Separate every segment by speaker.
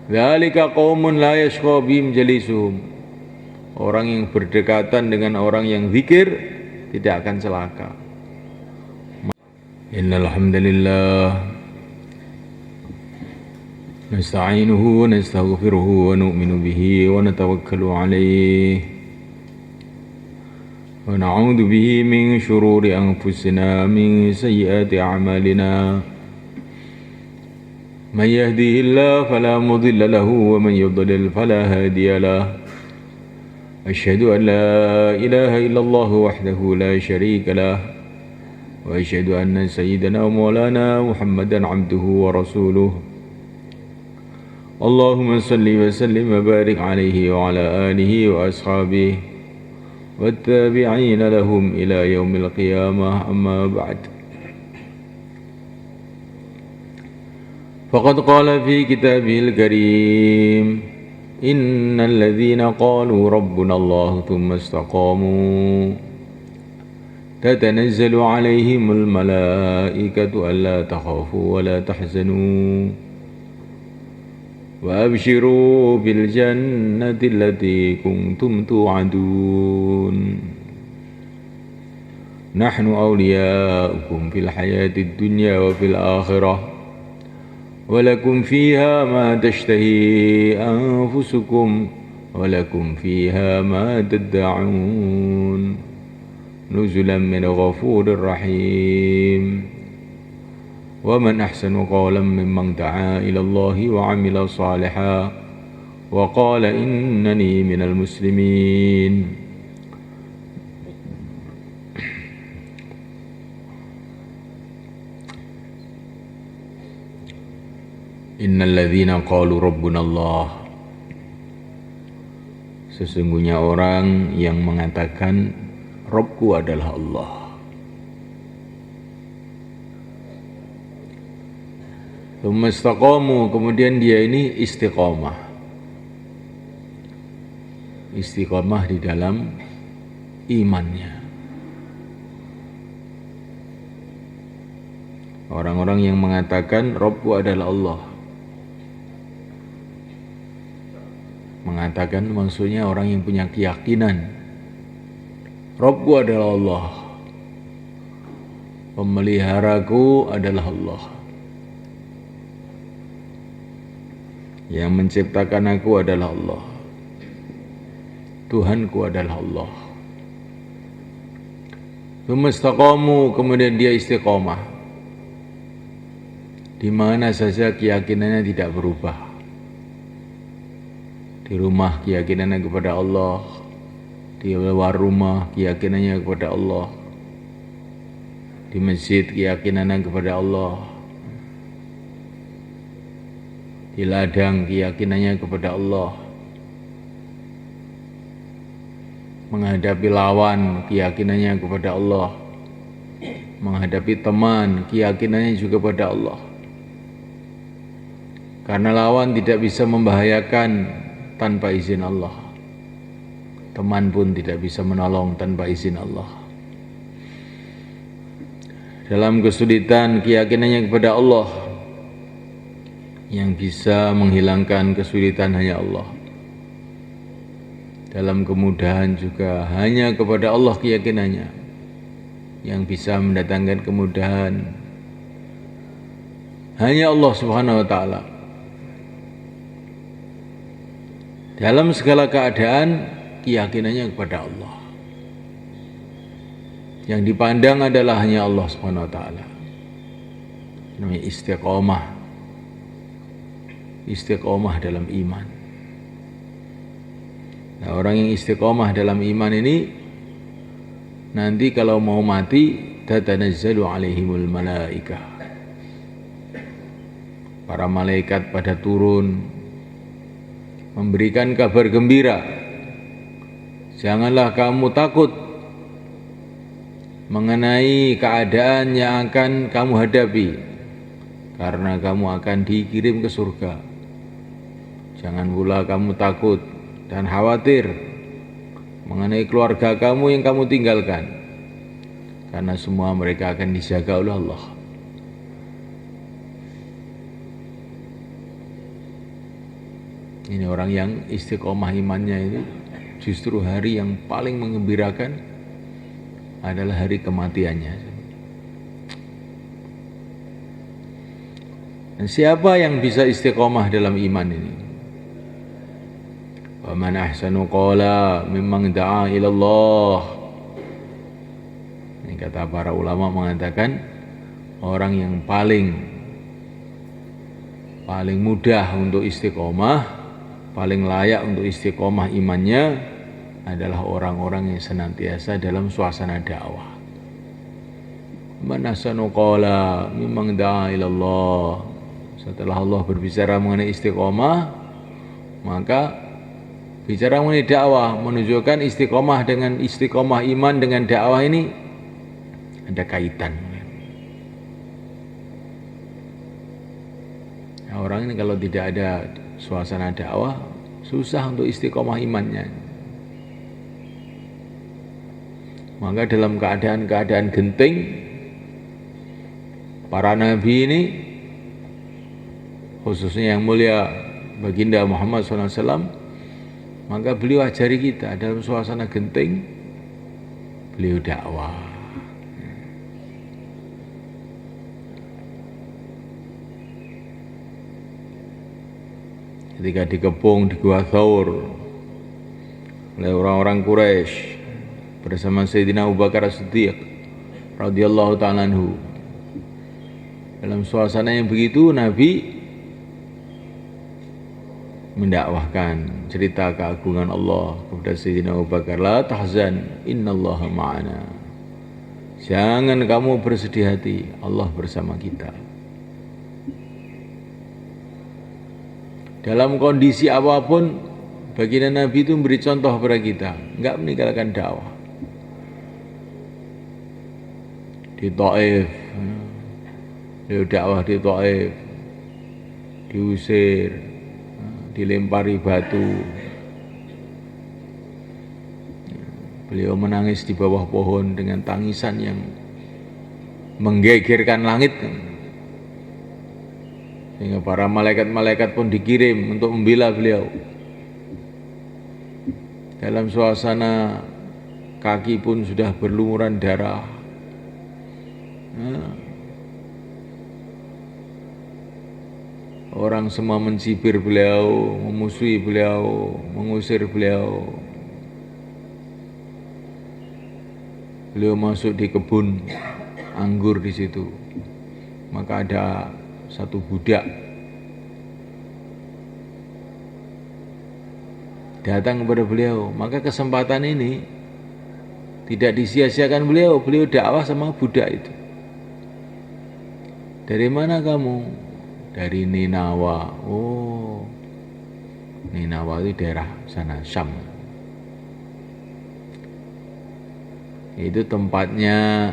Speaker 1: Dzalika qaumun la yashqa bihim jalisuhum. Orang yang berdekatan dengan orang yang zikir tidak akan celaka. Innal hamdalillah nasta'inuhu wa nastaghfiruhu wa nu'minu bihi wa natawakkalu 'alaihi wa na'udzu bihi min shururi anfusina min sayyiati a'malina. من يهده الله فلا مضل له ومن يضلل فلا هادي له أشهد أن لا إله إلا الله وحده لا شريك له وأشهد أن سيدنا ومولانا محمدا عبده ورسوله اللهم صل وسلم وبارك عليه وعلى آله وأصحابه والتابعين لهم إلى يوم القيامة أما بعد. فقد قال في كتابه الكريم إن الذين قالوا ربنا الله ثم استقاموا تتنزل عليهم الملائكة ألا تخافوا ولا تحزنوا وأبشروا بالجنة التي كنتم توعدون نحن أولياؤكم في الحياة الدنيا وفي الآخرة ولكم فيها ما تشتهي أنفسكم ولكم فيها ما تدعون نزلا من غفور رحيم ومن أحسن قولا ممن دعا إلى الله وعمل صالحا وقال إنني من المسلمين. Innal ladzina qalu rabbuna Allah. Sesungguhnya orang yang mengatakan Rabbku adalah Allah. Tsumma istaqamu, kemudian dia ini istiqamah. Istiqamah di dalam imannya. Orang-orang yang mengatakan Rabbku adalah Allah. Mengatakan maksudnya orang yang punya keyakinan Rabbku adalah Allah, pemeliharaku adalah Allah, yang menciptakan aku adalah Allah, Tuhanku adalah Allah. Tsumma kemudian dia istiqomah, di mana saja keyakinannya tidak berubah. Di rumah keyakinannya kepada Allah, di luar rumah keyakinannya kepada Allah, di masjid keyakinannya kepada Allah, di ladang keyakinannya kepada Allah, menghadapi lawan keyakinannya kepada Allah, menghadapi teman keyakinannya juga kepada Allah. Karena lawan tidak bisa membahayakan tanpa izin Allah, teman pun tidak bisa menolong tanpa izin Allah. Dalam kesulitan keyakinannya kepada Allah, yang bisa menghilangkan kesulitan hanya Allah. Dalam kemudahan juga hanya kepada Allah keyakinannya, yang bisa mendatangkan kemudahan hanya Allah Subhanahu wa ta'ala. Dalam segala keadaan keyakinannya kepada Allah. Yang dipandang adalah hanya Allah Subhanahu wa ta'ala. Namanya istiqomah. Istiqomah dalam iman. Nah, orang yang istiqomah dalam iman ini nanti kalau mau mati tatanazzalu alaihimul malaikah. Para malaikat pada turun memberikan kabar gembira. Janganlah kamu takut mengenai keadaan yang akan kamu hadapi, karena kamu akan dikirim ke surga. Jangan pula kamu takut dan khawatir mengenai keluarga kamu yang kamu tinggalkan, karena semua mereka akan dijaga oleh Allah. Ini orang yang istiqomah imannya itu justru hari yang paling menggembirakan adalah hari kematiannya. Dan siapa yang bisa istiqomah dalam iman ini? Wa man ahsanu qala mimman da'a ila Allah. Ini kata para ulama mengatakan orang yang paling mudah untuk istiqomah, paling layak untuk istiqomah imannya adalah orang-orang yang senantiasa dalam suasana dakwah. Man ahsanu qala mimman da'a ila Allah. Setelah Allah berbicara mengenai istiqomah, maka bicara mengenai dakwah menunjukkan istiqomah dengan istiqomah iman dengan dakwah ini ada kaitan. Nah, orang ini kalau tidak ada suasana dakwah susah untuk istiqomah imannya. Maka dalam keadaan-keadaan genting para nabi ini, khususnya yang mulia baginda Muhammad SAW, maka beliau ajari kita dalam suasana genting, beliau dakwah. Ketika dikepung di Gua Thawr oleh orang-orang Quraisy bersama Sayyidina Abu Bakar As-Siddiq radhiyallahu ta'ala anhu, dalam suasana yang begitu Nabi mendakwahkan cerita keagungan Allah kepada Sayyidina Abu Bakar. La tahzan, innallaha ma'ana. Jangan kamu bersedih hati, Allah bersama kita. Dalam kondisi apapun, baginda Nabi itu memberi contoh kepada kita, enggak meninggalkan dakwah. Di Taif, beliau dakwah di Taif, diusir, dilempari batu, beliau menangis di bawah pohon dengan tangisan yang menggegerkan langit, sehingga para malaikat-malaikat pun dikirim untuk membela beliau. Dalam suasana kaki pun sudah berlumuran darah. Orang semua mencibir beliau, memusuhi beliau, mengusir beliau. Beliau masuk di kebun anggur di situ. Maka ada satu budak datang kepada beliau. Maka kesempatan ini tidak disia-siakan beliau. Beliau dakwah sama budak itu. Dari mana kamu? Dari Ninawa. Oh, Ninawa itu daerah sana, Syam. Itu tempatnya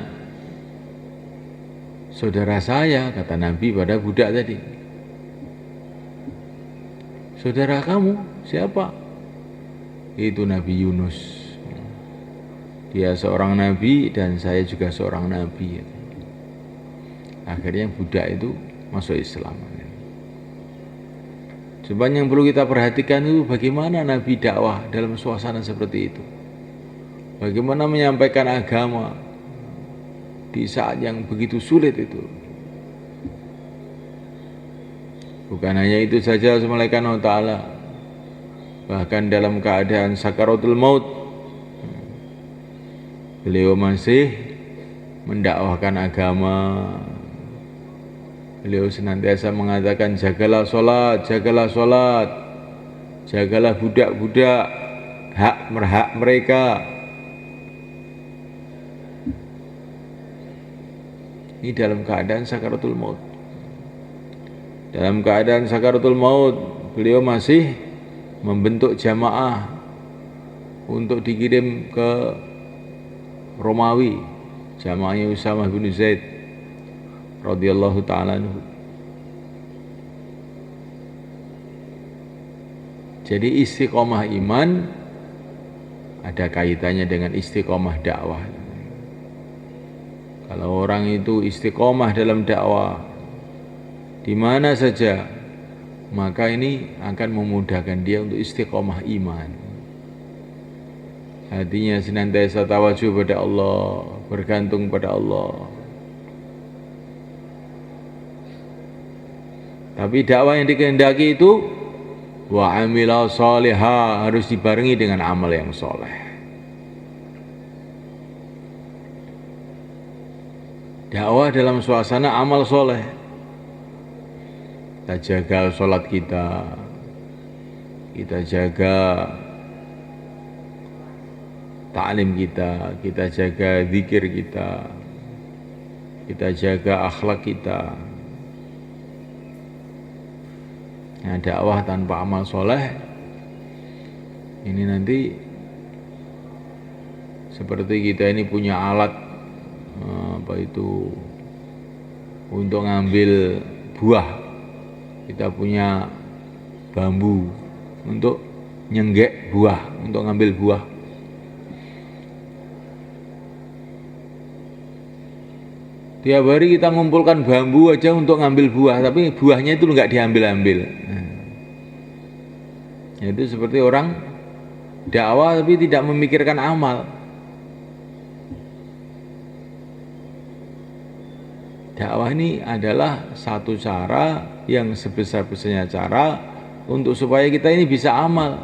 Speaker 1: saudara saya, kata Nabi pada budak tadi. Saudara kamu siapa? Itu Nabi Yunus. Dia seorang nabi dan saya juga seorang nabi. Akhirnya budak itu masuk Islam. Coba yang perlu kita perhatikan itu bagaimana Nabi dakwah dalam suasana seperti itu. Bagaimana menyampaikan agama di saat yang begitu sulit itu. Bukan hanya itu saja subhanahu wa ta'ala, bahkan dalam keadaan sakaratul maut beliau masih mendakwahkan agama. Beliau senantiasa mengatakan jagalah sholat, jagalah sholat, jagalah budak-budak, hak mereka. Ini dalam keadaan sakaratul maut. Dalam keadaan sakaratul maut, beliau masih membentuk jamaah untuk dikirim ke Romawi, jamaahnya Usamah bin Zaid radhiyallahu ta'ala anhu. Jadi istiqomah iman ada kaitannya dengan istiqomah dakwah. Kalau orang itu istiqomah dalam dakwah di mana saja, maka ini akan memudahkan dia untuk istiqomah iman. Hatinya senantiasa tawajuh pada Allah, bergantung pada Allah. Tapi dakwah yang dikehendaki itu wa amila sholiha, harus dibarengi dengan amal yang soleh. Dakwah dalam suasana amal soleh. Kita jaga sholat kita jaga ta'lim kita jaga zikir kita jaga akhlak kita. Nah, dakwah tanpa amal soleh ini nanti seperti kita ini punya alat untuk ngambil buah. Kita punya bambu untuk nyenggek buah, untuk ngambil buah. Tiap hari kita ngumpulkan bambu aja untuk ngambil buah, tapi buahnya itu enggak diambil-ambil. Itu seperti orang dakwah tapi tidak memikirkan amal. Dakwah ini adalah satu cara yang sebesar-besarnya cara untuk supaya kita ini bisa amal.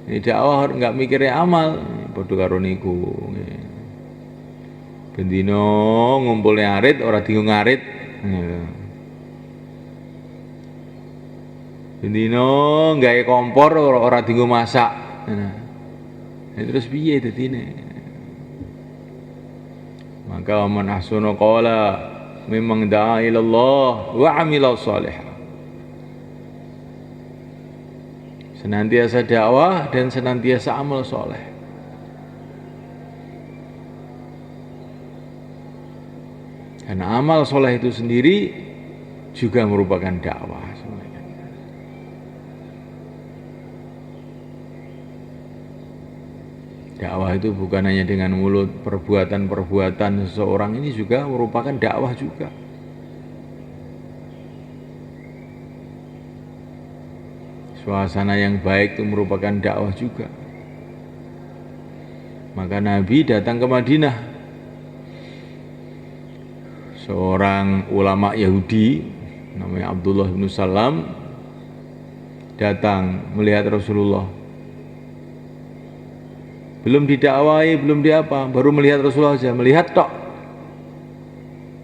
Speaker 1: Ini dakwah enggak mikirnya amal, padha karo niku. Bendino ngumpulnya arit ora dienggo ngarit. Bendino gawe kompor ora dienggo masak. Terus piye dadine? Maka man ahsanu qala memang da'a ila Allah wa amila shalihah. Senantiasa dakwah dan senantiasa amal soleh. Karena amal soleh itu sendiri juga merupakan dakwah. Dakwah itu bukan hanya dengan mulut, perbuatan-perbuatan seseorang ini juga merupakan dakwah juga. Suasana yang baik itu merupakan dakwah juga. Maka Nabi datang ke Madinah. Seorang ulama Yahudi namanya Abdullah bin Salam datang melihat Rasulullah. Belum didakwai, belum diapa, baru melihat Rasulullah saja, melihat tok.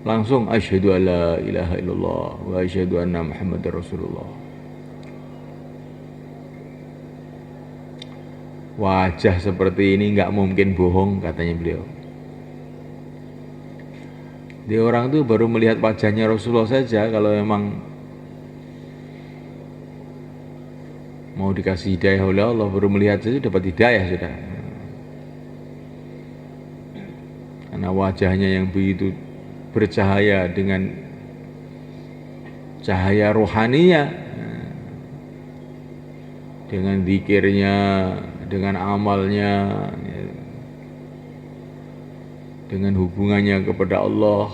Speaker 1: Langsung asyhadu alla ilaha illallah wa asyhadu anna Muhammadar Rasulullah. Wajah seperti ini enggak mungkin bohong, katanya beliau. Dia orang itu baru melihat wajahnya Rasulullah saja, kalau memang mau dikasih hidayah oleh Allah, baru melihat saja dapat hidayah sudah. Karena wajahnya yang begitu bercahaya dengan cahaya rohaninya, dengan zikirnya, dengan amalnya, dengan hubungannya kepada Allah.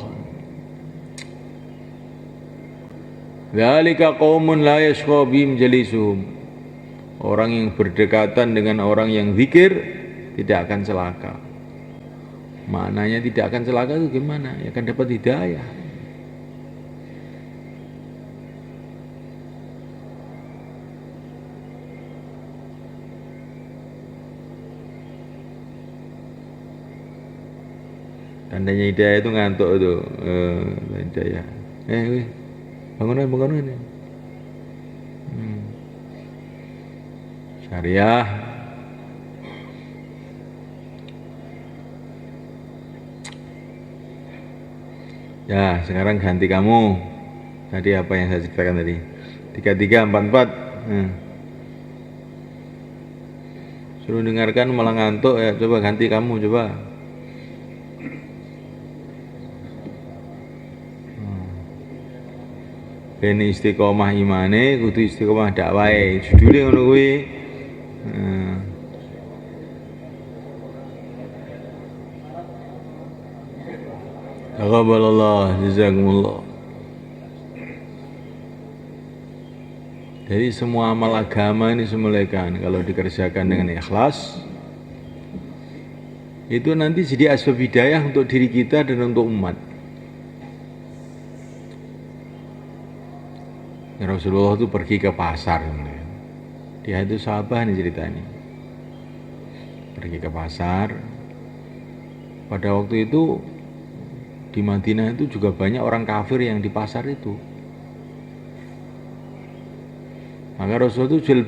Speaker 1: Dzalika qaumun la yashqa bihim jalisuhum. Orang yang berdekatan dengan orang yang zikir tidak akan celaka. Maknanya tidak akan celaka itu gimana? Ya akan dapat hidayah. Tandanya hidayah itu ngantuk itu. Hidayah. Bangunan. Syariah. Ya, sekarang ganti kamu. Tadi apa yang saya ceritakan tadi? 33, 44. Suruh dengarkan malah ngantuk ya. Coba ganti kamu, coba. Ben istiqomah imane, kudu istiqomah dakwahe. Judule ngono kuwi. Taqabbalallah, jazakumullah. Jadi semua amal agama ini semulaikan kalau dikerjakan dengan ikhlas, itu nanti jadi asbab hidayah untuk diri kita dan untuk umat. Ya, Rasulullah itu pergi ke pasar, dia itu sahabat nih cerita ini, pergi ke pasar. Pada waktu itu di Madinah itu juga banyak orang kafir yang di pasar itu. Maka Rasulullah itu jual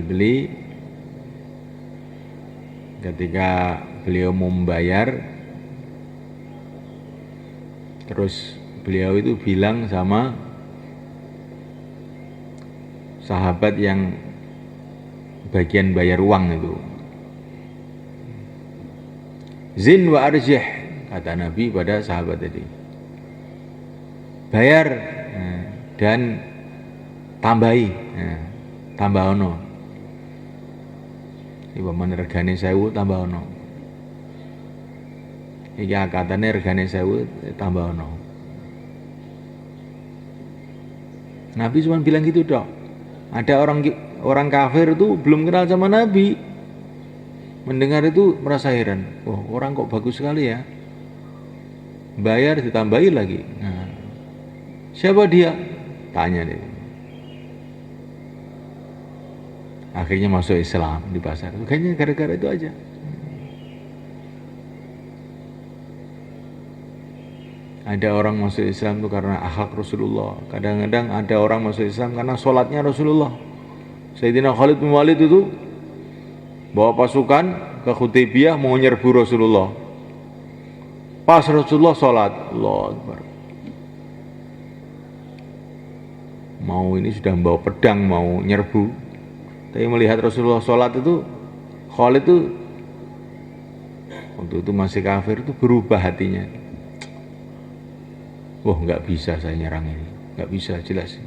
Speaker 1: beli. Ketika beliau mau membayar, terus beliau itu bilang sama sahabat yang bagian bayar uang itu, zin wa arjih, kata Nabi pada sahabat tadi, bayar dan tambahi, tambah ono, ibu mana regane 1000 tambah ono, iki akatane regane 1000 tambah ono. Nabi cuma bilang gitu dok. Ada orang kafir itu belum kenal sama Nabi, mendengar itu merasa heran, orang kok bagus sekali ya, bayar ditambahi lagi. Nah, siapa dia? Tanya deh. Akhirnya masuk Islam di pasar. Kayaknya gara-gara itu aja. Ada orang masuk Islam itu karena akhlak Rasulullah. Kadang-kadang ada orang masuk Islam karena sholatnya Rasulullah. Sayyidina Khalid bin Walid itu bawa pasukan ke Hudaybiyah mau nyerbu Rasulullah. Pas Rasulullah sholat, Allahu Akbar. Mau ini sudah membawa pedang mau nyerbu, tapi melihat Rasulullah sholat itu, Khalid itu waktu itu masih kafir itu berubah hatinya. Wah, nggak bisa saya nyerang ini, nggak bisa, jelas.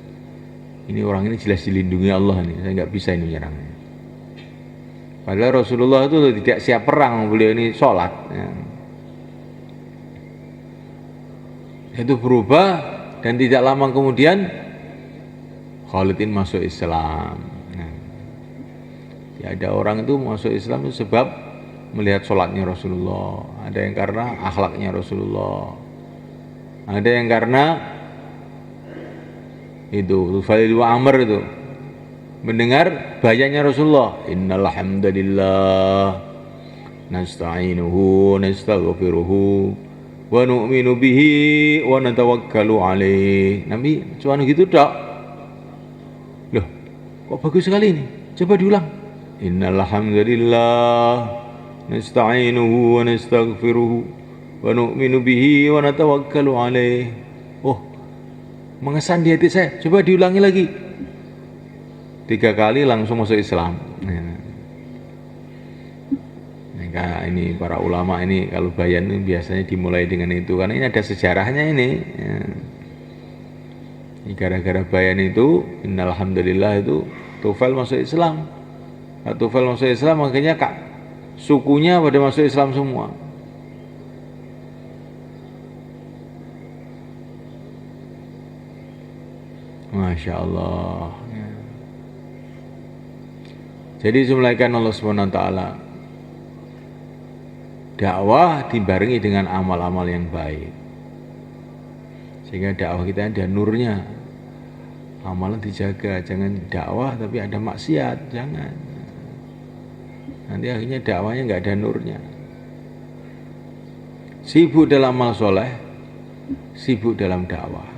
Speaker 1: Ini orang ini jelas dilindungi Allah nih, saya nggak bisa ini menyerangnya. Padahal Rasulullah itu tidak siap perang, beliau ini sholat. Ya. Itu berubah dan tidak lama kemudian Khalidin masuk Islam. Nah, ya ada orang itu masuk Islam itu sebab melihat sholatnya Rasulullah. Ada yang karena akhlaknya Rasulullah. Ada yang karena itu Tufail bin Amr itu mendengar bayannya Rasulullah. Innal hamdalillah nasta'inuhu nastaghfiruhu wa nu'minu bihi wa natawakkalu alaih. Nabi cuma gitu tok. Loh, kok bagus sekali ini? Coba diulang. Innal hamdalillah nasta'inuhu wa nastaghfiruhu wa nu'minu bihi wa natawakkalu alaih. Oh, mengesan di hati saya. Coba diulangi lagi. 3 kali langsung masuk Islam. Nah, ini para ulama ini kalau bayan ini biasanya dimulai dengan itu karena ini ada sejarahnya ini. Ya. Gara-gara bayan itu, innalhamdulillah itu Tufail masuk Islam. Tufail masuk Islam akhirnya sukunya pada masuk Islam semua. Masya Allah. Jadi semulaikan Allah SWT, dakwah dibarengi dengan amal-amal yang baik, sehingga dakwah kita ada nurnya. Amalan dijaga, jangan dakwah tapi ada maksiat, jangan. Nanti akhirnya dakwahnya nggak ada nurnya. Sibuk dalam amal soleh, sibuk dalam dakwah.